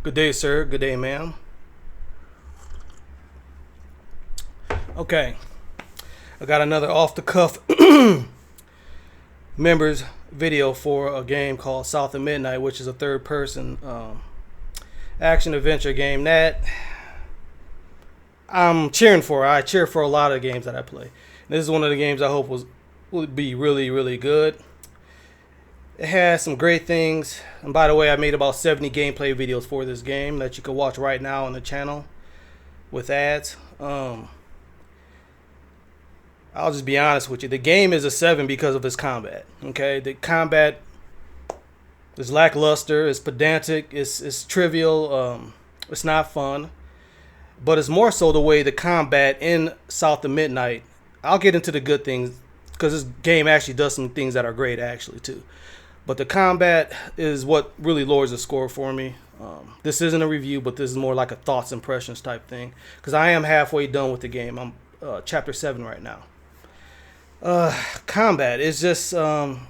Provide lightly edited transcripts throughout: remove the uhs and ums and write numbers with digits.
Good day, sir. Good day, ma'am. Okay, I got another off the cuff members video for a game called South of Midnight, which is a third person action adventure game that I'm cheering for. I cheer for a lot of games that I play. This is one of the games I hope will be really good. It has some great things. And by the way, I made about 70 gameplay videos for this game that you can watch right now on the channel with ads. I'll just be honest with you. The game is a 7 because of its combat. Okay, the combat is lackluster. It's pedantic. It's trivial. It's not fun. But it's more so the way the combat in South of Midnight. I'll get into the good things because this game actually does some things that are great actually too. But the combat is what really lowers the score for me. This isn't a review, but this is more like a thoughts, impressions type thing. Because I am halfway done with the game. I'm chapter 7 right now. Combat is just... have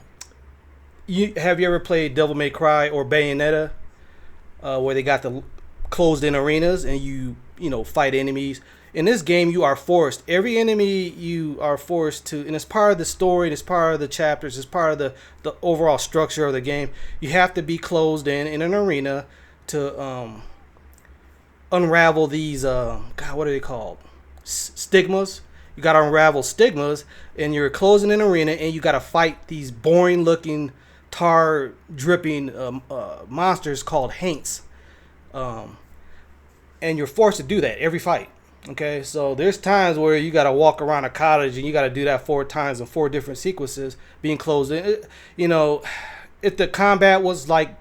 you ever played Devil May Cry or Bayonetta? Where they got the closed-in arenas and you fight enemies. In this game, you are forced. Every enemy you are forced to, and it's part of the story, it's part of the chapters, it's part of the overall structure of the game. You have to be closed in an arena to unravel these, what are they called? Stigmas. You got to unravel stigmas, and you're closing an arena, and you got to fight these boring-looking, tar-dripping monsters called haints. And you're forced to do that every fight. Okay, so there's times where you got to walk around a cottage and you got to do that 4 times in 4 different sequences being closed in. If the combat was like,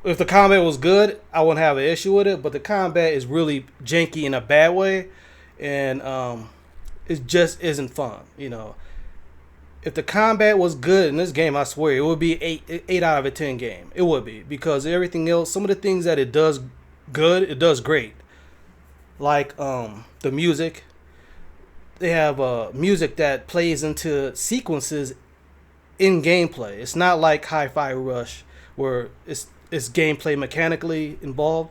if the combat was good, I wouldn't have an issue with it. But the combat is really janky in a bad way, and it just isn't fun. If the combat was good in this game, I swear it would be 8 out of a 10 game. It would be, because everything else, some of the things that it does good, it does great. Like the music. They have music that plays into sequences in gameplay. It's not like Hi-Fi Rush where it's gameplay mechanically involved,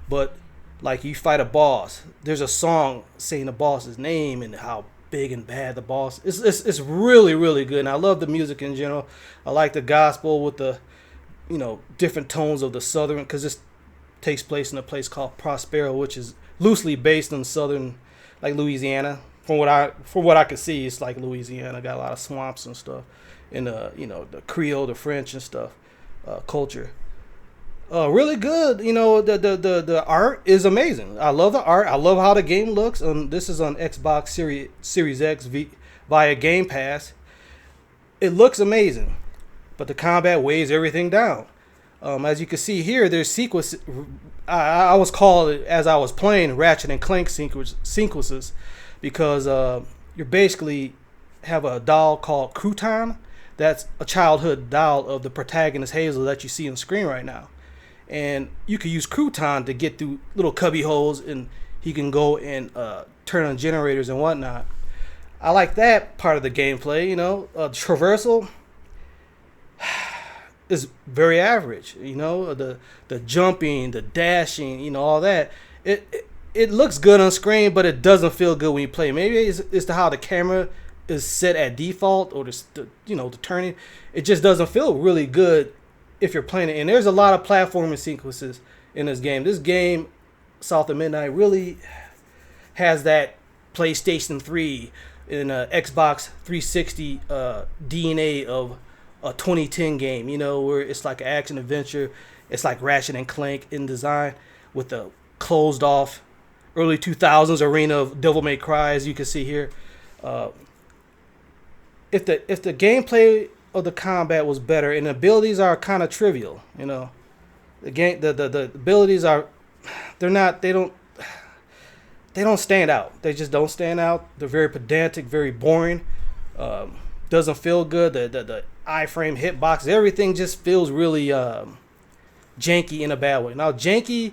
but like you fight a boss, there's a song saying the boss's name and how big and bad the boss is. It's really good, and I love the music in general. I like the gospel with the different tones of the southern, because this takes place in a place called Prospero, which is loosely based in southern, like Louisiana. From what I could see, it's like Louisiana. Got a lot of swamps and stuff, and the Creole, the French and stuff, culture. Really good. The art is amazing. I love the art. I love how the game looks. This is on Xbox Series X via Game Pass. It looks amazing, but the combat weighs everything down. As you can see here, there's sequences. I was called, as I was playing, Ratchet and Clank sequences, because you basically have a doll called Crouton. That's a childhood doll of the protagonist Hazel that you see on the screen right now. And you can use Crouton to get through little cubby holes, and he can go and turn on generators and whatnot. I like that part of the gameplay. Traversal is very average. The jumping, the dashing, all that. It looks good on screen, but it doesn't feel good when you play. Maybe it's to how the camera is set at default, or the turning. It just doesn't feel really good if you're playing it. And there's a lot of platforming sequences in this game. This game, South of Midnight, really has that PlayStation 3 and Xbox 360 DNA of a 2010 game, where it's like an action adventure. It's like Ratchet and Clank in design, with the closed off early 2000s arena of Devil May Cry, as you can see here. If the gameplay of the combat was better, and the abilities are kind of trivial, the abilities are, they don't stand out. They just don't stand out. They're very pedantic, very boring. Doesn't feel good. The iframe hitbox, everything just feels really janky in a bad way. Now, janky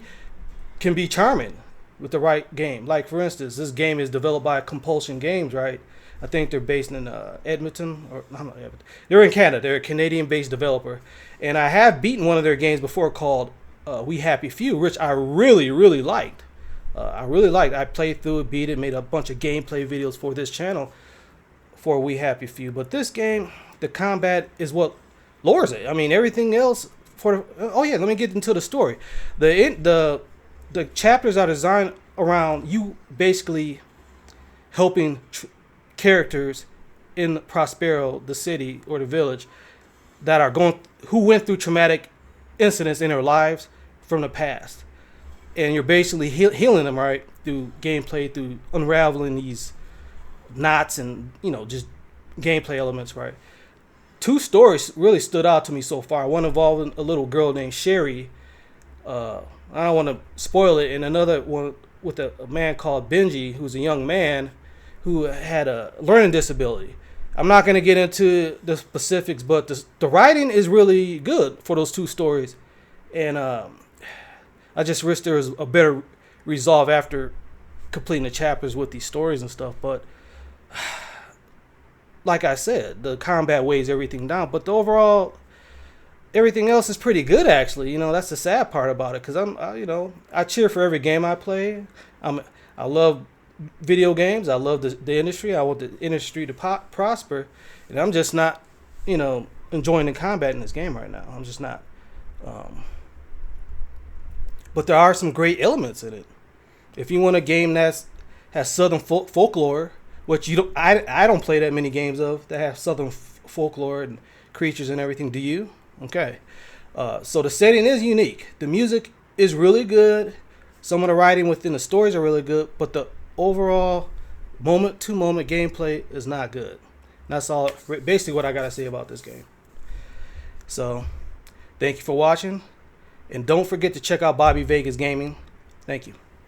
can be charming with the right game. Like, for instance, this game is developed by Compulsion Games, right? I think they're based in Edmonton, or I'm not Edmonton. They're in Canada. They're a Canadian-based developer, and I have beaten one of their games before called We Happy Few, which I really, really liked. I really liked. I played through it, beat it, made a bunch of gameplay videos for this channel for We Happy Few. But this game, the combat is what lowers it. I mean, everything else for oh yeah, let me get into the story. The chapters are designed around you basically helping characters in Prospero, the city or the village, that are who went through traumatic incidents in their lives from the past, and you're basically healing them, right, through gameplay, through unraveling these knots and just gameplay elements, right. Two stories really stood out to me so far. One involving a little girl named Sherry. I don't want to spoil it. And another one with a man called Benji, who's a young man who had a learning disability. I'm not going to get into the specifics, but the writing is really good for those two stories. And I just wish there was a better resolve after completing the chapters with these stories and stuff. But like I said, the combat weighs everything down. But the overall, everything else is pretty good, actually. That's the sad part about it, because I cheer for every game I play. I love video games. I love the industry. I want the industry to prosper, and I'm just not, enjoying the combat in this game right now. I'm just not. But there are some great elements in it. If you want a game that has Southern folklore, which I don't play that many games of that have Southern folklore and creatures and everything. Do you? Okay. So the setting is unique. The music is really good. Some of the writing within the stories are really good, but the overall moment-to-moment gameplay is not good. That's all, basically what I gotta say about this game. So, thank you for watching, and don't forget to check out Bobby Vegas Gaming. Thank you.